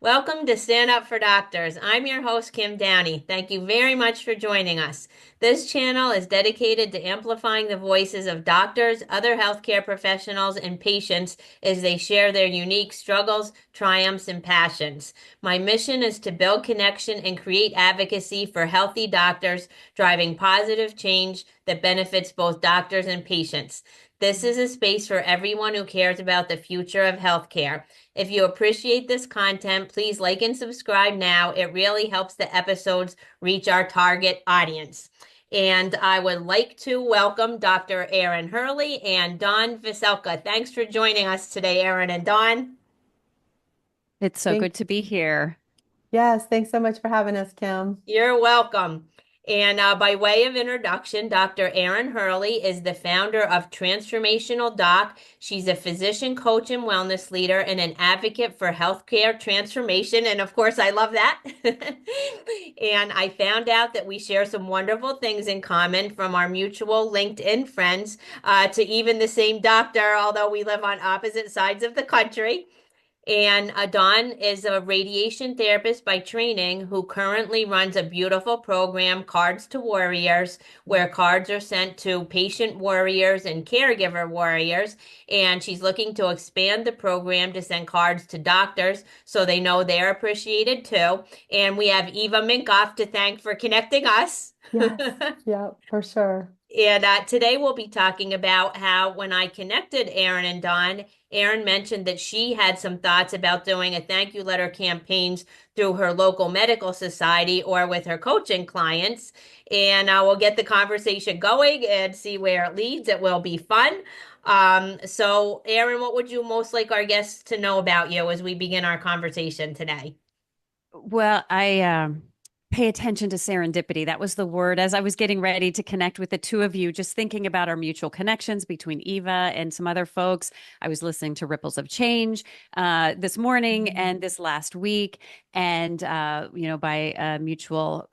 Welcome to Stand Up for Doctors. I'm your host, Kim Downey. Thank you very much for joining us. This channel is dedicated to amplifying the voices of doctors, other healthcare professionals, and patients as they share their unique struggles, triumphs, and passions. My mission is to build connection and create advocacy for healthy doctors, driving positive change that benefits both doctors and patients. This is a space for everyone who cares about the future of healthcare. If you appreciate this content, please like and subscribe now. It really helps the episodes reach our target audience. And I would like to welcome Dr. Erin Hurley and Dawn Veselka. Thanks for joining us today, Erin and Dawn. It's so Thank good to be here. Yes, thanks so much for having us, Kim. You're welcome. And by way of introduction, Dr. Erin Hurley is the founder of Transformational Doc. She's a physician, coach, and wellness leader and an advocate for healthcare transformation. And of course, I love that. And I found out that we share some wonderful things in common from our mutual LinkedIn friends to even the same doctor, although we live on opposite sides of the country. And Dawn is a radiation therapist by training who currently runs a beautiful program, Cards to Warriors, where cards are sent to patient warriors and caregiver warriors. And she's looking to expand the program to send cards to doctors so they know they're appreciated too. And we have Eva Minkoff to thank for connecting us. Yes, yeah, for sure. And today we'll be talking about how when I connected Erin and Dawn, Erin mentioned that she had some thoughts about doing a thank you letter campaigns through her local medical society or with her coaching clients. And we'll get the conversation going and see where it leads. It will be fun. So, Erin, what would you most like our guests to know about you as we begin our conversation today? Well, I pay attention to serendipity. That was the word as I was getting ready to connect with the two of you, just thinking about our mutual connections between Eva and some other folks. I was listening to Ripples of Change this morning and this last week, and by a mutual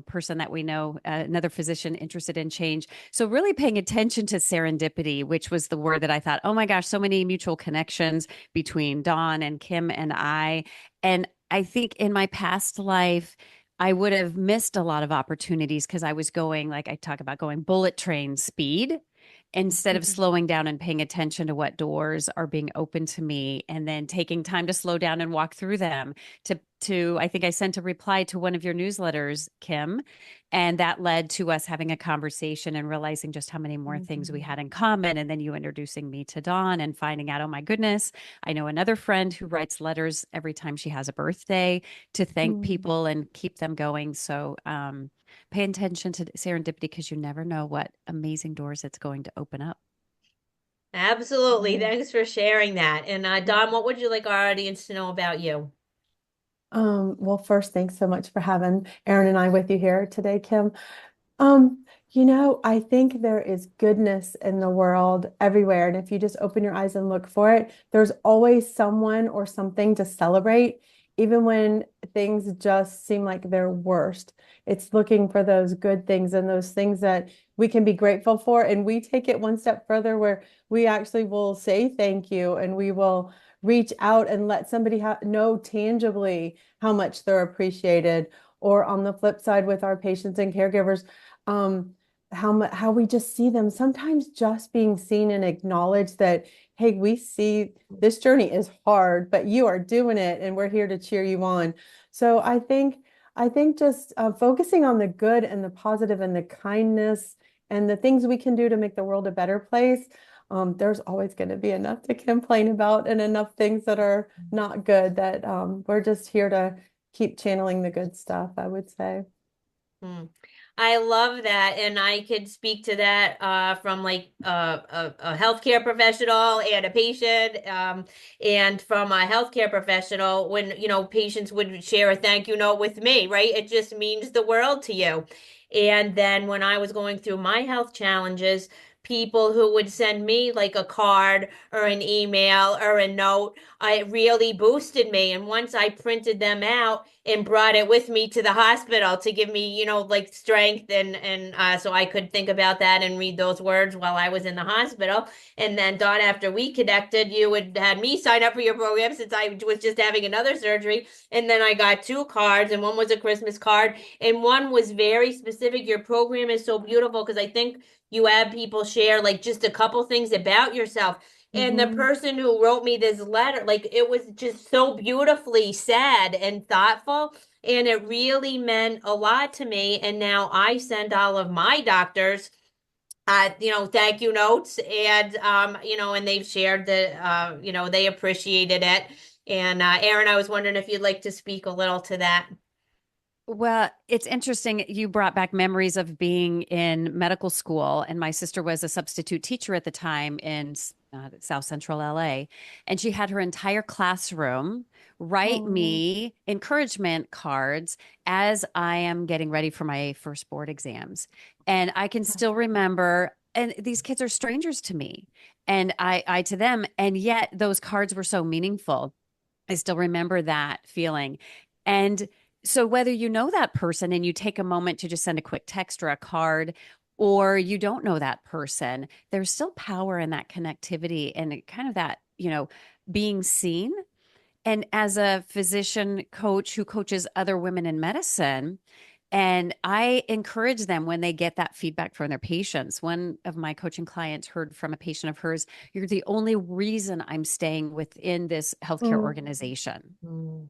person that we know, another physician interested in change. So really paying attention to serendipity, which was the word that I thought, oh my gosh, so many mutual connections between Dawn and Kim and I. And I think in my past life, I would have missed a lot of opportunities because I was going, like I talk about, going bullet train speed instead of Mhm. slowing down and paying attention to what doors are being open to me and then taking time to slow down and walk through them to I think I sent a reply to one of your newsletters, Kim, and that led to us having a conversation and realizing just how many more things we Mhm. had in common, and then you introducing me to Dawn and finding out, oh my goodness, I know another friend who writes letters every time she has a birthday to thank Mm. people and keep them going. So pay attention to serendipity because you never know what amazing doors it's going to open up. Absolutely. Yeah. Thanks for sharing that. And Dawn, what would you like our audience to know about you? Well, first, thanks so much for having Erin and I with you here today, Kim. I think there is goodness in the world everywhere. And if you just open your eyes and look for it, there's always someone or something to celebrate, even when things just seem like they're worst. It's looking for those good things and those things that we can be grateful for. And we take it one step further where we actually will say thank you and we will reach out and let somebody know tangibly how much they're appreciated. Or on the flip side, with our patients and caregivers, um, how we just see them sometimes just being seen and acknowledged that, hey, we see this journey is hard, but you are doing it, and we're here to cheer you on. So I think just focusing on the good and the positive and the kindness and the things we can do to make the world a better place. There's always going to be enough to complain about and enough things that are not good that we're just here to keep channeling the good stuff, I would say. Hmm. I love that, and I could speak to that from like a healthcare professional and a patient, and from a healthcare professional. When patients would share a thank you note with me, right? It just means the world to you. And then when I was going through my health challenges, people who would send me like a card or an email or a note. It really boosted me. And once I printed them out and brought it with me to the hospital to give me, like strength and so I could think about that and read those words while I was in the hospital. And then Dawn, after we connected, you had me sign up for your program since I was just having another surgery. And then I got two cards, and one was a Christmas card, and one was very specific. Your program is so beautiful because I think you have people share like just a couple things about yourself. And the Mm-hmm. person who wrote me this letter, like it was just so beautifully said and thoughtful. And it really meant a lot to me. And now I send all of my doctors thank you notes and they've shared they appreciated it. And Erin, I was wondering if you'd like to speak a little to that. Well, it's interesting. You brought back memories of being in medical school, and my sister was a substitute teacher at the time in South Central LA, and she had her entire classroom write Oh, me encouragement cards as I am getting ready for my first board exams. And I can still remember, and these kids are strangers to me, and I to them, and yet those cards were so meaningful. I still remember that feeling. And so, whether you know that person and you take a moment to just send a quick text or a card, or you don't know that person, there's still power in that connectivity and kind of that, being seen. And as a physician coach who coaches other women in medicine, and I encourage them when they get that feedback from their patients. One of my coaching clients heard from a patient of hers, "You're the only reason I'm staying within this healthcare mm, organization." Mm,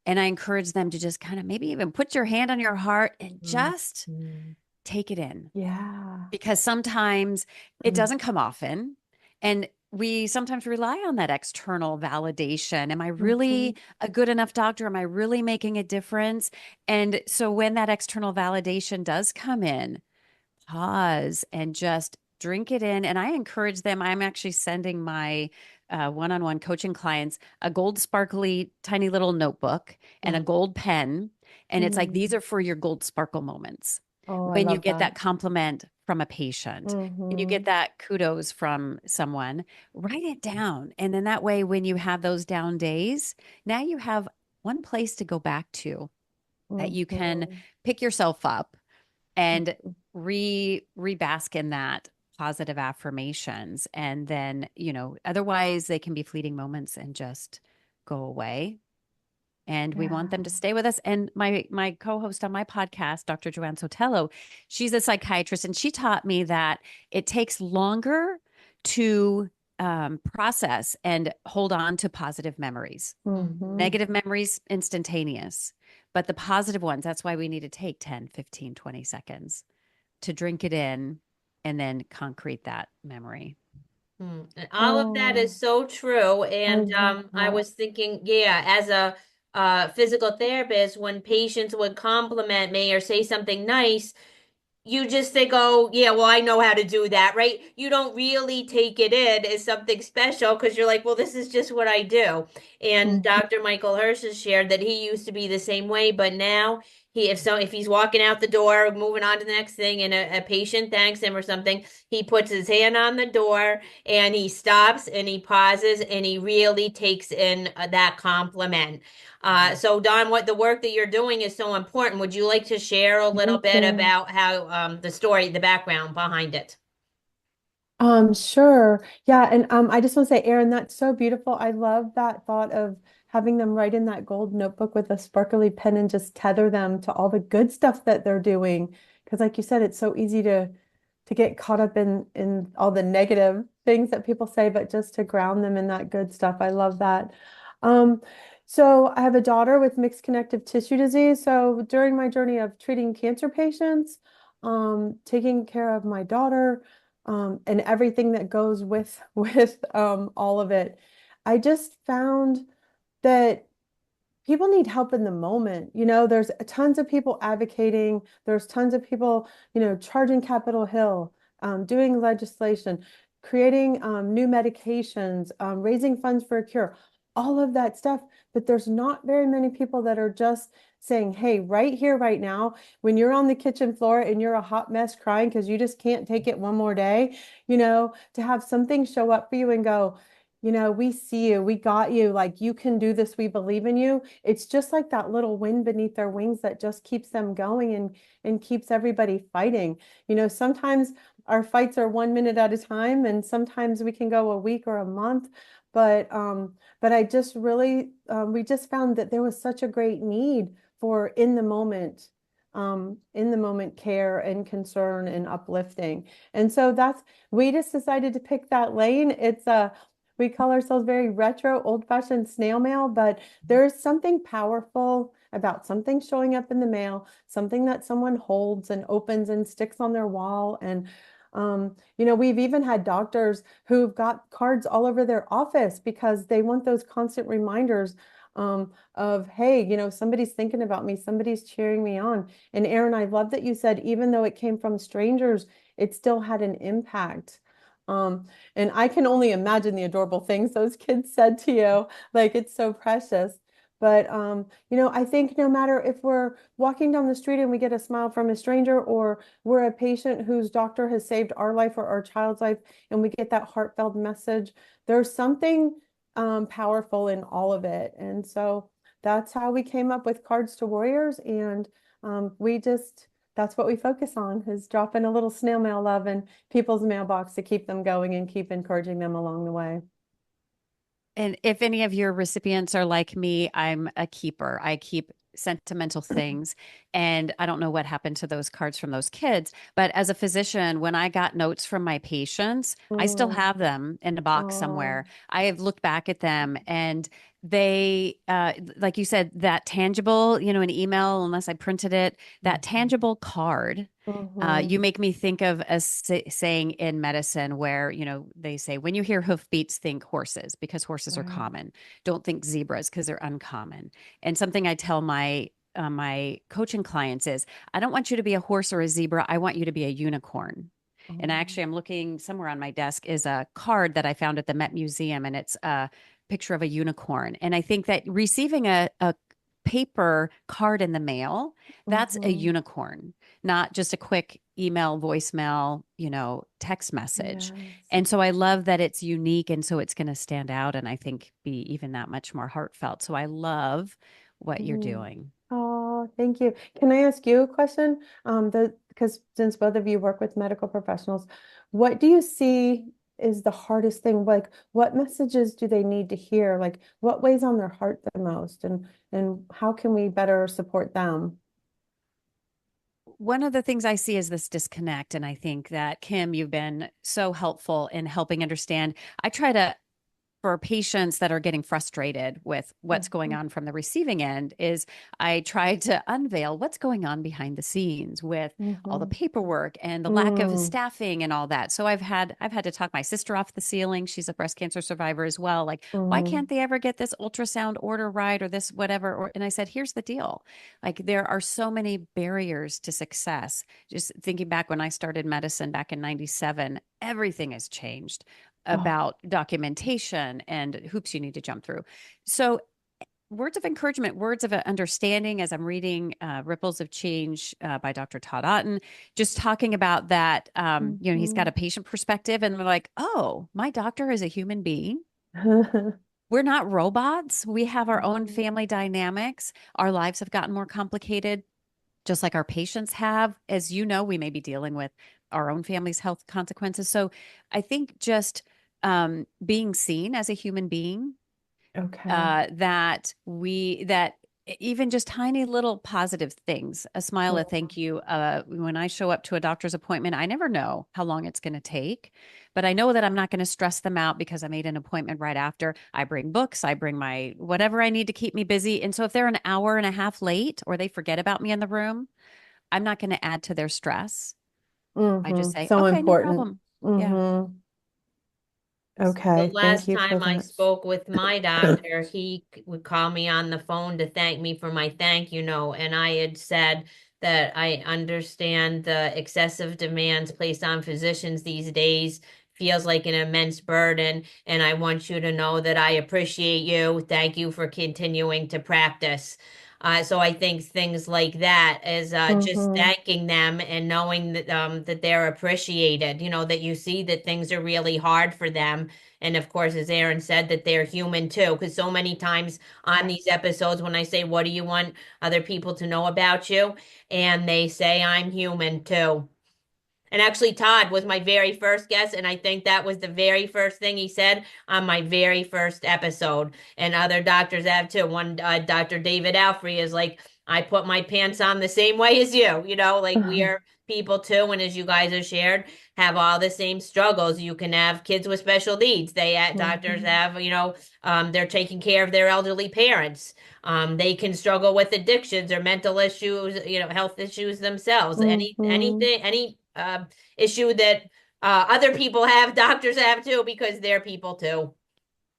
And I encourage them to just kind of maybe even put your hand on your heart and mm, just mm, take it in, yeah. because sometimes it Mm, doesn't come often. And we sometimes rely on that external validation. Am I mhm, really a good enough doctor? Am I really making a difference? And so when that external validation does come in, pause and just drink it in. And I encourage them. I'm actually sending my one-on-one coaching clients a gold sparkly tiny little notebook and a mm, gold pen. And it's like, these mm. are for your gold sparkle moments. Oh, I When you love get that. that compliment from a patient and you get Mm-hmm. that kudos from someone, write it down. And then that way, when you have those down days, now you have one place to go back to that you can Mm-hmm. pick yourself up and rebask in that positive affirmations. And then, otherwise they can be fleeting moments and just go away. And we want them Yeah. to stay with us. And my co-host on my podcast, Dr. Joanne Sotelo, she's a psychiatrist, and she taught me that it takes longer to process and hold on to positive memories. Mm-hmm. Negative memories, instantaneous. But the positive ones, that's why we need to take 10, 15, 20 seconds to drink it in and then concrete that memory. And all of that Oh, is so true. I And love I that. was thinking, yeah, as a physical therapist, when patients would compliment me or say something nice, you just think, oh, yeah, well, I know how to do that, right? You don't really take it in as something special because you're like, well, this is just what I do. And Mm-hmm. Dr. Michael Hirsch has shared that he used to be the same way, but now if he's walking out the door, moving on to the next thing, and a patient thanks him or something, he puts his hand on the door and he stops and he pauses and he really takes in that compliment. So Don, what the work that you're doing is so important. Would you like to share a little Thank bit you. about how the story, the background behind it? Sure. Yeah, and I just want to say, Erin, that's so beautiful. I love that thought of having them write in that gold notebook with a sparkly pen and just tether them to all the good stuff that they're doing. Because like you said, it's so easy to get caught up in all the negative things that people say, but just to ground them in that good stuff. I love that. Um, so I have a daughter with mixed connective tissue disease. So during my journey of treating cancer patients, taking care of my daughter, and everything that goes with with all of it. I just found that people need help in the moment. There's tons of people advocating. There's tons of people, charging Capitol Hill, doing legislation, creating new medications, raising funds for a cure. all of that stuff. But there's not very many people that are just saying, hey, right here, right now, when you're on the kitchen floor and you're a hot mess crying because you just can't take it one more day, to have something show up for you and go, we see you, we got you, like you can do this, we believe in you. It's just like that little wind beneath their wings that just keeps them going and keeps everybody fighting. Sometimes our fights are 1 minute at a time, and sometimes we can go a week or a month. But I just really, we just found that there was such a great need for in the moment care and concern and uplifting. And so we just decided to pick that lane. We call ourselves very retro, old-fashioned snail mail, but there's something powerful about something showing up in the mail, something that someone holds and opens and sticks on their wall. And we've even had doctors who've got cards all over their office because they want those constant reminders of, hey, somebody's thinking about me, somebody's cheering me on. And Erin, I love that you said, even though it came from strangers, it still had an impact. And I can only imagine the adorable things those kids said to you. Like, it's so precious. But I think no matter if we're walking down the street and we get a smile from a stranger, or we're a patient whose doctor has saved our life or our child's life, and we get that heartfelt message, there's something powerful in all of it. And so that's how we came up with Cards to Warriors. And that's what we focus on, is dropping a little snail mail love in people's mailbox to keep them going and keep encouraging them along the way. And if any of your recipients are like me, I'm a keeper. I keep sentimental things. And I don't know what happened to those cards from those kids. But as a physician, when I got notes from my patients, I still Mm, have them in a box oh, somewhere. I have looked back at them, and they, like you said, that tangible, an email, unless I printed it, that mhm, tangible card. You mhm. make me think of a saying in medicine where, they say, when you hear hoofbeats, think horses, because horses are Right. common. Don't think zebras because they're uncommon. And something I tell my coaching clients is, I don't want you to be a horse or a zebra. I want you to be a unicorn. And Oh, actually, I'm looking somewhere on my desk is a card that I found at the Met Museum, and it's a picture of a unicorn. And I think that receiving a paper card in the mail, that's a mhm. unicorn, not just a quick email, voicemail, text message. Yes. And so I love that it's unique. And so it's going to stand out, and I think be even that much more heartfelt. So I love what you're Mhm. doing. Oh, thank you. Can I ask you a question? Because since both of you work with medical professionals, what do you see is the hardest thing? Like, what messages do they need to hear? Like, what weighs on their heart the most? And how can we better support them? One of the things I see is this disconnect. And I think that, Kim, you've been so helpful in helping understand. I try to for patients that are getting frustrated with what's going Mhm, on from the receiving end is I try to unveil what's going on behind the scenes with all the mhm, paperwork and the lack of mm, staffing and all that. So I've had to talk my sister off the ceiling. She's a breast cancer survivor as well. Like, why can't mm. they ever get this ultrasound order right, or this whatever? And I said, here's the deal. Like, there are so many barriers to success. Just thinking back when I started medicine back in 97, everything has changed Oh, about documentation and hoops you need to jump through. So, words of encouragement, words of understanding, as I'm reading Ripples of Change by Dr. Todd Otten, just talking about that. He's got mhm. a patient perspective, and we're like, oh, my doctor is a human being. We're not robots. We have our own Mhm. family dynamics. Our lives have gotten more complicated, just like our patients have. As you know, we may be dealing with our own family's health consequences. So I think just being seen as a human being, Okay. that even just tiny little positive things, a smile, a Mhm. thank you. When I show up to a doctor's appointment, I never know how long it's going to take, but I know that I'm not going to stress them out because I made an appointment right after. I bring books, I bring my whatever I need to keep me busy. And so if they're an hour and a half late or they forget about me in the room, I'm not going to add to their stress. I just say, So okay, no important. problem. Yeah. Hmm. The Okay. Thank last you for time I that. spoke with my doctor, he would call me on the phone to thank me for my thank you note. And I had said that I understand the excessive demands placed on physicians these days feels like an immense burden. And I want you to know that I appreciate you. Thank you for continuing to practice. So I think things like that is just Mm-hmm. thanking them and knowing that they're appreciated, that you see that things are really hard for them. And of course, as Erin said, that they're human too. Because so many times on these episodes, when I say, what do you want other people to know about you? And they say, I'm human too. And actually, Todd was my very first guest, and I think that was the very first thing he said on my very first episode. And other doctors have too. One, Dr. David Alfrey is like, I put my pants on the same way as you, like we are people too. And as you guys have shared, have all the same struggles. You can have kids with special needs. Doctors Mm-hmm. have, they're taking care of their elderly parents. They can struggle with addictions or mental issues, health issues themselves. Mm-hmm. Any issue that other people have, doctors have too, because they're people too.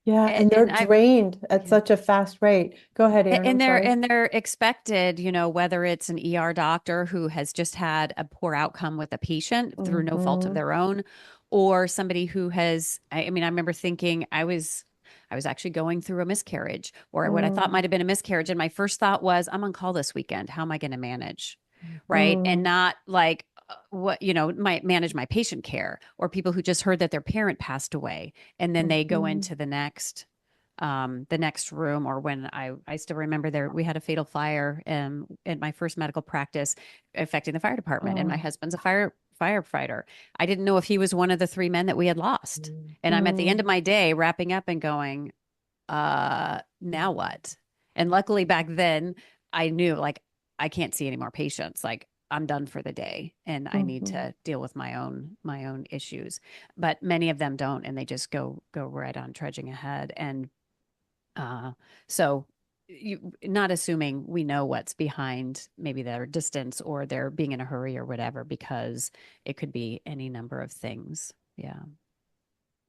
Yeah, and they're And I drained at yeah. such a fast rate. Go ahead, Erin. I'm And they're sorry. and they're expected, whether it's an ER doctor who has just had a poor outcome with a patient through no fault of Mm-hmm. their own, or somebody who has, I mean, I remember thinking I was actually going through a miscarriage or what I thought might have been a miscarriage. And my first thought was, I'm on call this weekend. How am I going to manage? Right. And Mm-hmm. not like what, might manage my patient care, or people who just heard that their parent passed away and then they go Mm-hmm. into the next room. Or when I still remember we had a fatal fire in my first medical practice affecting the fire department, and my Oh. husband's a firefighter. I didn't know if he was one of the three men that we had lost. And I'm at the end Mm-hmm. of my day wrapping up and going, now what? And luckily back then I knew, like, I can't see any more patients. Like, I'm done for the day and I need Mm-hmm. to deal with my own issues. But many of them don't, and they just go right on trudging ahead. And uh, so not assuming we know what's behind maybe their distance or their being in a hurry or whatever, because it could be any number of things. Yeah.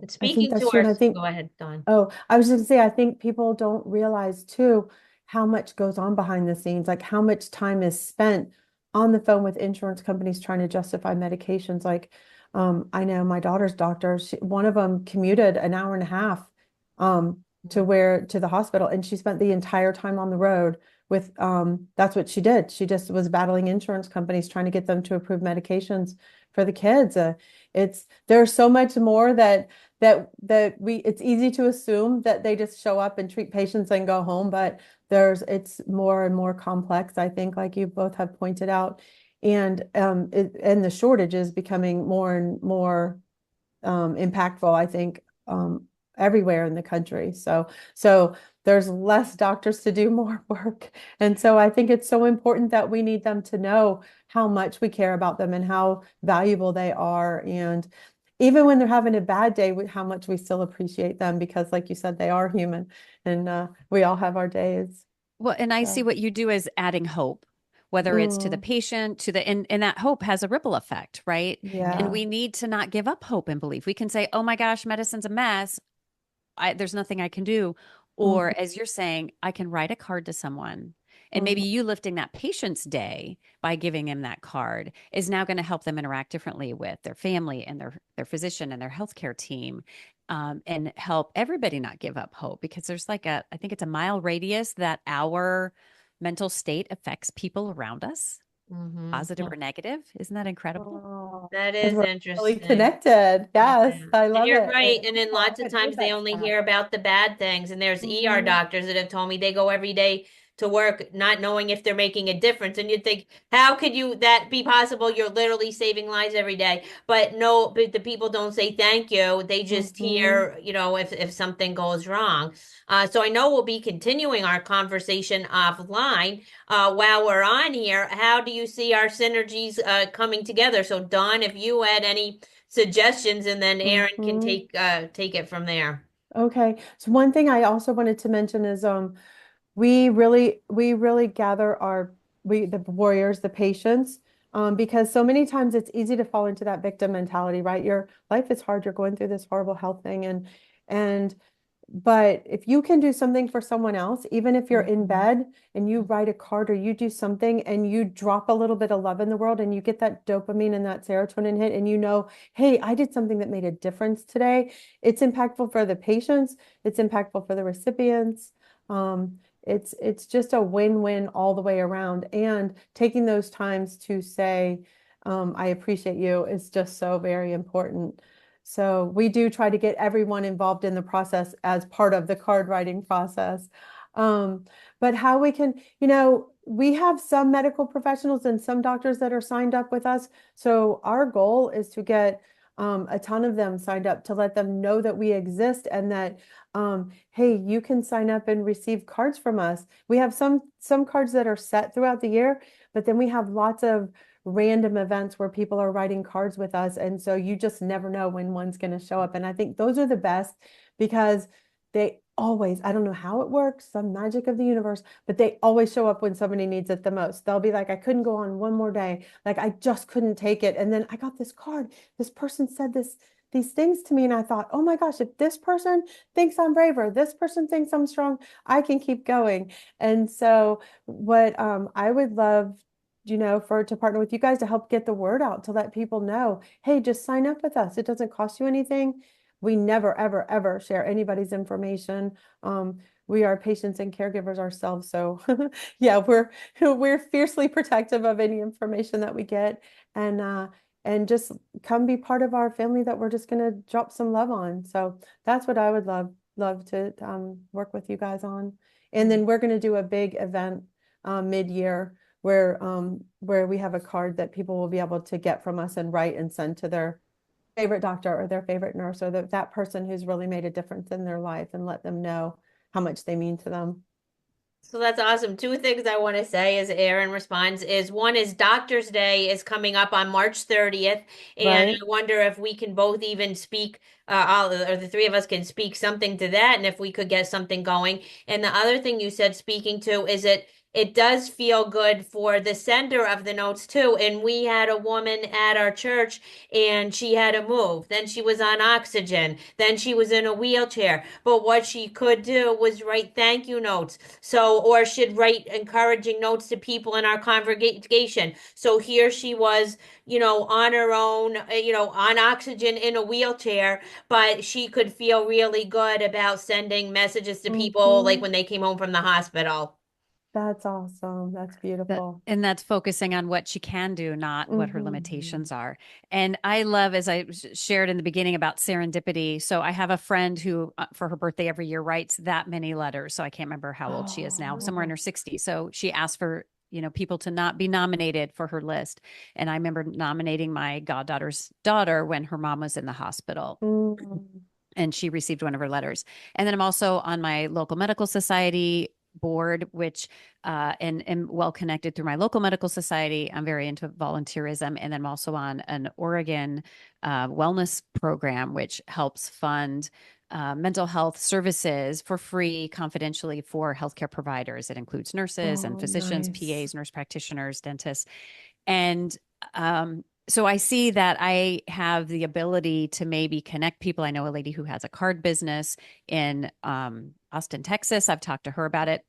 And I think speaking that's to true. our, And I think, go ahead, Dawn. oh, I was just gonna say, I think people don't realize too how much goes on behind the scenes, like how much time is spent on the phone with insurance companies trying to justify medications. Like, I know my daughter's doctor, one of them commuted an hour and a half to the hospital, and she spent the entire time on the road with that's what she did. She just was battling insurance companies trying to get them to approve medications for the kids. There's so much more that it's easy to assume that they just show up and treat patients and go home, but it's more and more complex, I think, like you both have pointed out. And the shortage is becoming more and more impactful, I think, everywhere in the country. So there's less doctors to do more work. And so I think it's so important that we need them to know how much we care about them and how valuable they are. And even when they're having a bad day, how much we still appreciate them, because like you said, they are human, and we all have our days. Well, and I see So, what you do as adding hope, whether it's to the mm, patient, and that hope has a ripple effect, right? And yeah. we need to not give up hope and belief. We can say, oh my gosh, medicine's a mess. There's nothing I can do. Or Mhm, as you're saying, I can write a card to someone. And maybe mhm. you lifting that patient's day by giving him that card is now going to help them interact differently with their family and their physician and their healthcare team, and help everybody not give up hope, because there's I think it's a mile radius that our mental state affects people around us, Mm-hmm. positive or negative. Isn't that incredible? Oh, That because is we're really interesting. connected. Yeah. Yes, I And love you're it. right. And then Oh, lots I of hadn't heard times they that only stat. hear about the bad things. And there's ER Mhm, doctors that have told me they go every day to work not knowing if they're making a difference. And you'd think, how could that be possible? You're literally saving lives every day. But no, but the people don't say thank you. They just mhm. hear, if something goes wrong. So I know we'll be continuing our conversation offline. While we're on here, how do you see our synergies coming together? So Dawn, if you had any suggestions, and then Erin can Mhm. take it from there. Okay. So one thing I also wanted to mention is we really gather the warriors, the patients, because so many times it's easy to fall into that victim mentality, right? Your life is hard, you're going through this horrible health thing, and But if you can do something for someone else, even if you're in Mhm. bed and you write a card or you do something and you drop a little bit of love in the world and you get that dopamine and that serotonin hit and you know, hey, I did something that made a difference today. It's impactful for the patients, it's impactful for the recipients. It's just a win-win all the way around. And taking those times to say, I appreciate you is just so very important. So we do try to get everyone involved in the process as part of the card writing process. Um, but how we can, we have some medical professionals and some doctors that are signed up with us. So our goal is to get a ton of them signed up to let them know that we exist and that, hey, you can sign up and receive cards from us. We have some cards that are set throughout the year, but then we have lots of random events where people are writing cards with us. And so you just never know when one's going to show up. And I think those are the best because they always, I don't know how it works, some magic of the universe, but they always show up when somebody needs it the most. They'll be like, I couldn't go on one more day. Like, I just couldn't take it. And then I got this card. This person said these things to me. And I thought, oh my gosh, if this person thinks I'm brave or this person thinks I'm strong, I can keep going. And so what I would love for to partner with you guys to help get the word out to let people know, hey, just sign up with us. It doesn't cost you anything. We never, ever, ever share anybody's information. We are patients and caregivers ourselves. So yeah, we're fiercely protective of any information that we get and just come be part of our family that we're just gonna drop some love on. So that's what I would love to work with you guys on. And then we're gonna do a big event mid-year where we have a card that people will be able to get from us and write and send to their favorite doctor or their favorite nurse or that person who's really made a difference in their life and let them know how much they mean to them. So that's awesome. Two things I want to say as Erin responds is one is Doctor's Day is coming up on March 30th, and Right? I wonder if we can both even speak, all or the three of us can speak something to that, and if we could get something going. And the other thing you said speaking to is it does feel good for the sender of the notes too. And we had a woman at our church and she had to move. Then she was on oxygen. Then she was in a wheelchair. But what she could do was write thank you notes. So, or she'd write encouraging notes to people in our congregation. So here she was, on her own, on oxygen in a wheelchair, but she could feel really good about sending messages to people like Mhm. when they came home from the hospital. That's awesome. That's beautiful. And that's focusing on what she can do, not what her Hmm. limitations are. And I love, as I shared in the beginning about serendipity. So I have a friend who, for her birthday every year, writes that many letters. So I can't remember how old she is now, somewhere in Oh. her 60s. So she asked for, people to not be nominated for her list. And I remember nominating my goddaughter's daughter when her mom was in the hospital Mm. and she received one of her letters. And then I'm also on my local medical society board, which and am well connected through my local medical society. I'm very into volunteerism, and then I'm also on an Oregon wellness program, which helps fund mental health services for free, confidentially for healthcare providers. It includes nurses and Oh, physicians, nice. PAs, nurse practitioners, dentists, and so I see that I have the ability to maybe connect people. I know a lady who has a card business in Austin, Texas. I've talked to her about it.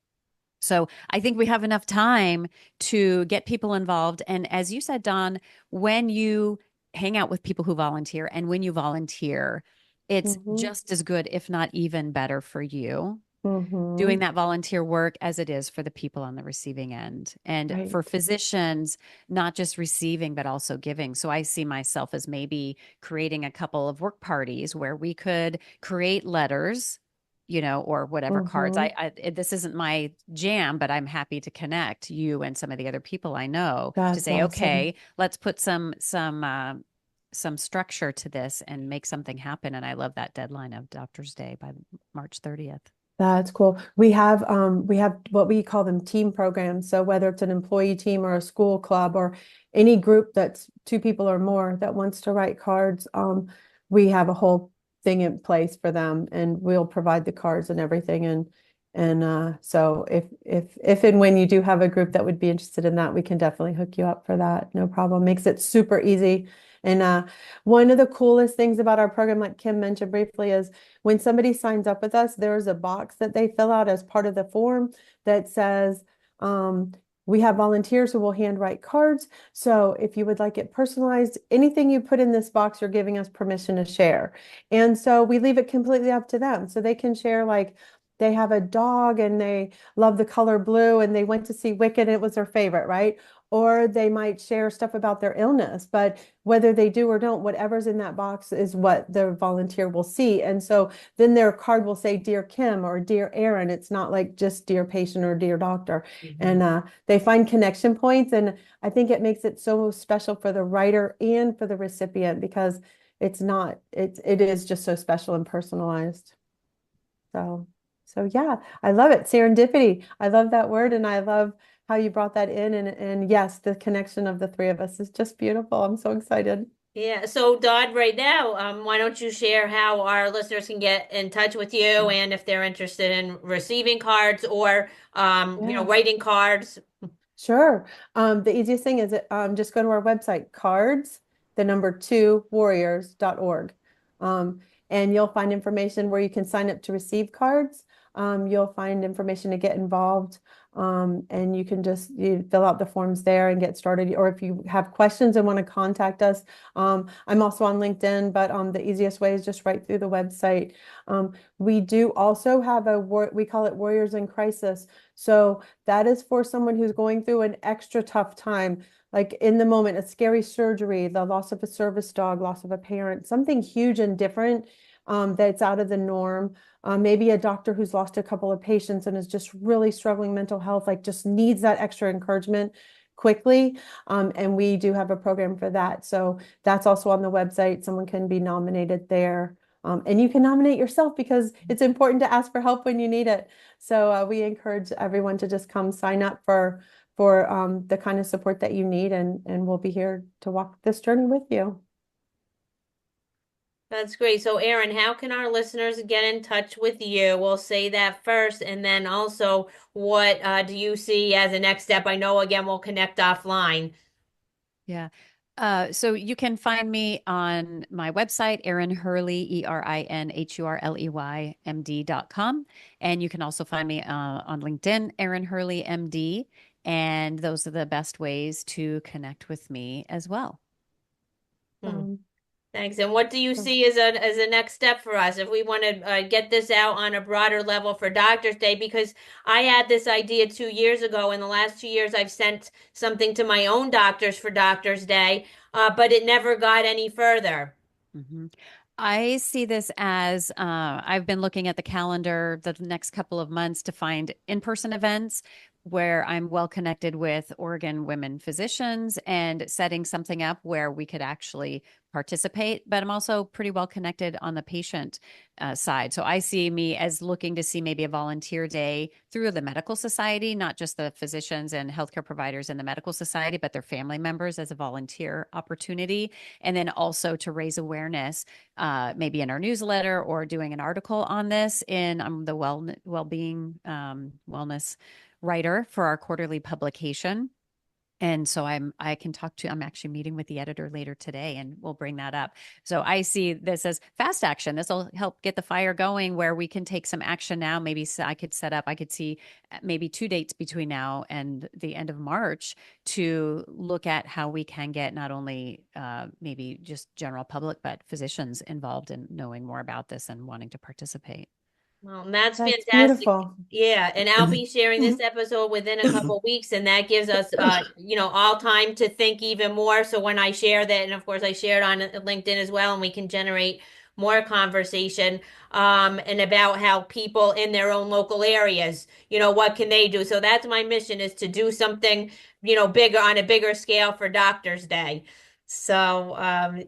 So I think we have enough time to get people involved. And as you said, Dawn, when you hang out with people who volunteer and when you volunteer, it's Hmm. just as good, if not even better for you doing Hmm. that volunteer work as it is for the people on the receiving end. And for Right. physicians, not just receiving, but also giving. So I see myself as maybe creating a couple of work parties where we could create letters, or whatever cards. Hmm. This isn't my jam, but I'm happy to connect you and some of the other people I know to That's say, awesome. okay, let's put some structure to this and make something happen. And I love that deadline of Doctor's Day by March 30th. That's cool. We have what we call them team programs. So whether it's an employee team or a school club or any group that's two people or more that wants to write cards, we have a whole thing in place for them and we'll provide the cards and everything. And so if and when you do have a group that would be interested in that, we can definitely hook you up for that. No problem. Makes it super easy And one of the coolest things about our program, like Kim mentioned briefly, is when somebody signs up with us, there's a box that they fill out as part of the form that says, we have volunteers who will handwrite cards. So if you would like it personalized, anything you put in this box, you're giving us permission to share. And so we leave it completely up to them. So they can share, like, they have a dog and they love the color blue and they went to see Wicked and it was their favorite, right? Or they might share stuff about their illness, but whether they do or don't, whatever's in that box is what the volunteer will see. And so then their card will say, Dear Kim or Dear Erin. It's not like just Dear Patient or Dear Doctor. And they find connection points. And I think it makes it so special for the writer and for the recipient because it is just so special and personalized. So, so yeah, I love it. Serendipity. I love that word. And I love how you brought that in. And yes, the connection of the three of us is just beautiful. I'm so excited. Yeah. So, Dodd, right now, why don't you share how our listeners can get in touch with you and if they're interested in receiving cards or, Yeah. writing cards? Sure. The easiest thing is just go to our website, cards, the number two, warriors.org. And you'll find information where you can sign up to receive cards. You'll find information to get involved. And you can you fill out the forms there and get started. Or if you have questions and want to contact us, I'm also on LinkedIn, but the easiest way is just right through the website. We do also have we call it Warriors in Crisis. So that is for someone who's going through an extra tough time, like in the moment, a scary surgery, the loss of a service dog, loss of a parent, something huge and different that's out of the norm. Maybe a doctor who's lost a couple of patients and is just really struggling mental health, like just needs that extra encouragement quickly. And we do have a program for that. So that's also on the website. Someone can be nominated there. And you can nominate yourself because it's important to ask for help when you need it. So we encourage everyone to just come sign up for the kind of support that you need, and we'll be here to walk this journey with you. That's great. So, Erin, how can our listeners get in touch with you? We'll say that first, and then also, what do you see as a next step? I know, again, we'll connect offline. Yeah. So you can find me on my website, Erin Hurley, ErinHurley, MD.com. And you can also find me on LinkedIn, Erin Hurley, MD. And those are the best ways to connect with me as well. Hmm. Um, Thanks. And what do you see as a next step for us if we want to get this out on a broader level for Doctors Day? Because I had this idea 2 years ago. In the last 2 years, I've sent something to my own doctors for Doctors Day, but it never got any further. Mhm. I see this as I've been looking at the calendar the next couple of months to find in-person events where I'm well connected with Oregon women physicians and setting something up where we could actually participate. But I'm also pretty well connected on the patient side. So I see me as looking to see maybe a volunteer day through the medical society, not just the physicians and healthcare providers in the medical society, but their family members as a volunteer opportunity. And then also to raise awareness, maybe in our newsletter or doing an article on this in the well-being wellness writer for our quarterly publication. And so I'm actually meeting with the editor later today and we'll bring that up. So I see this as fast action. This will help get the fire going where we can take some action now. Maybe I could see maybe 2 dates between now and the end of March to look at how we can get not only maybe just general public, but physicians involved in knowing more about this and wanting to participate. Well, that's that's fantastic. beautiful. Yeah, and I'll be sharing this episode within a couple weeks, and that gives us, all time to think even more. So when I share that, and of course I share it on LinkedIn as well, and we can generate more conversation, and about how people in their own local areas, what can they do? So that's my mission is to do something, bigger on a bigger scale for Doctors Day. So,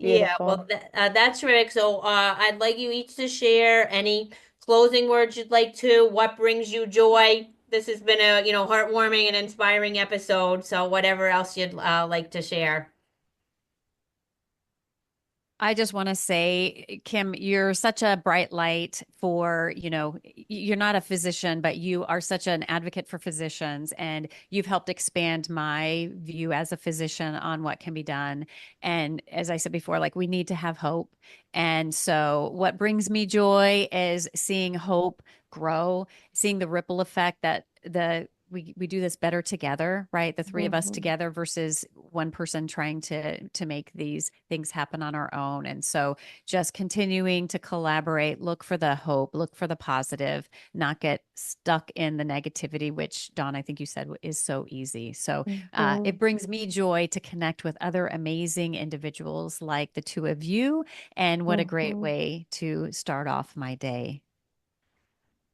yeah, well, Beautiful. that's Rick. So, I'd like you each to share any closing words you'd like to, what brings you joy. This has been a, heartwarming and inspiring episode. So whatever else you'd like to share. I just want to say, Kim, you're such a bright light for, you're not a physician, but you are such an advocate for physicians, and you've helped expand my view as a physician on what can be done. And as I said before, like we need to have hope. And so what brings me joy is seeing hope grow, seeing the ripple effect that we do this better together, right? The three of us Mhm. together versus one person trying to make these things happen on our own. And so just continuing to collaborate, look for the hope, look for the positive, not get stuck in the negativity, which Dawn, I think you said is so easy. So Mhm. it brings me joy to connect with other amazing individuals like the two of you. And what a great Mhm. way to start off my day.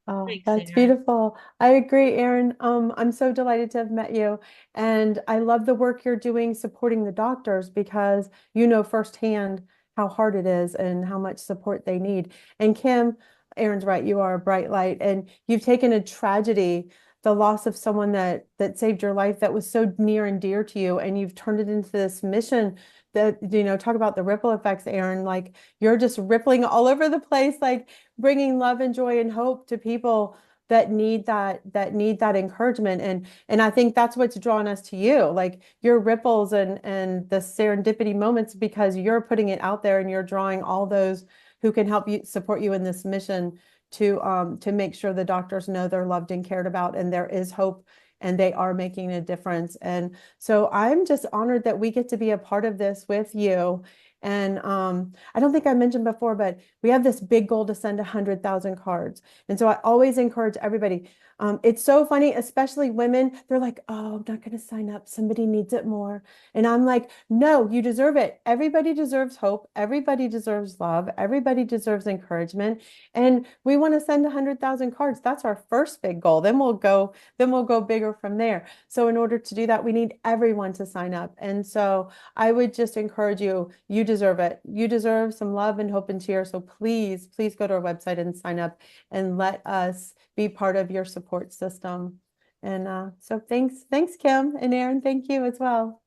Oh, Thanks, that's Erin. beautiful. I agree, Erin. I'm so delighted to have met you. And I love the work you're doing supporting the doctors because you know firsthand how hard it is and how much support they need. And Kim, Erin's right, you are a bright light and you've taken a tragedy, the loss of someone that saved your life that was so near and dear to you, and you've turned it into this mission that, talk about the ripple effects, Erin, like you're just rippling all over the place, like bringing love and joy and hope to people that need that encouragement, and I think that's what's drawn us to you, like your ripples and the serendipity moments, because you're putting it out there and you're drawing all those who can help you support you in this mission to make sure the doctors know they're loved and cared about and there is hope and they are making a difference. And so I'm just honored that we get to be a part of this with you. And I don't think I mentioned before, but we have this big goal to send 100,000 cards. And so I always encourage everybody. It's so funny, especially women. They're like, oh, I'm not going to sign up. Somebody needs it more. And I'm like, no, you deserve it. Everybody deserves hope. Everybody deserves love. Everybody deserves encouragement. And we want to send 100,000 cards. That's our first big goal. Then we'll go bigger from there. So in order to do that, we need everyone to sign up. And so I would just encourage you, you deserve it. You deserve some love and hope and cheer. So please, please go to our website and sign up and let us be part of your support system. And so thanks, Kim and Erin. Thank you as well.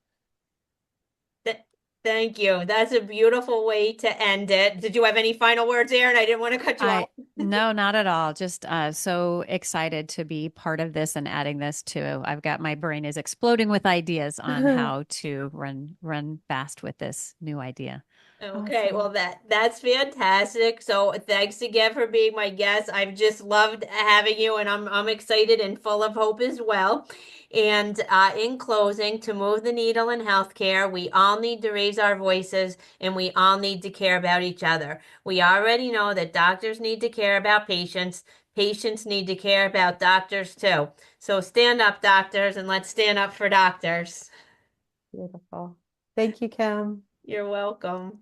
Th Thank you. That's a beautiful way to end it. Did you have any final words, Erin? I didn't want to cut you I off. No, not at all. Just so excited to be part of this and adding this to. I've got my brain is exploding with ideas on how to run fast with this new idea. Okay, well Awesome. that's fantastic. So thanks again for being my guest. I've just loved having you, and I'm excited and full of hope as well. And in closing, to move the needle in healthcare, we all need to raise our voices, and we all need to care about each other. We already know that doctors need to care about patients. Patients need to care about doctors too. So stand up, doctors, and let's stand up for doctors. Beautiful. Thank you, Kim. You're welcome.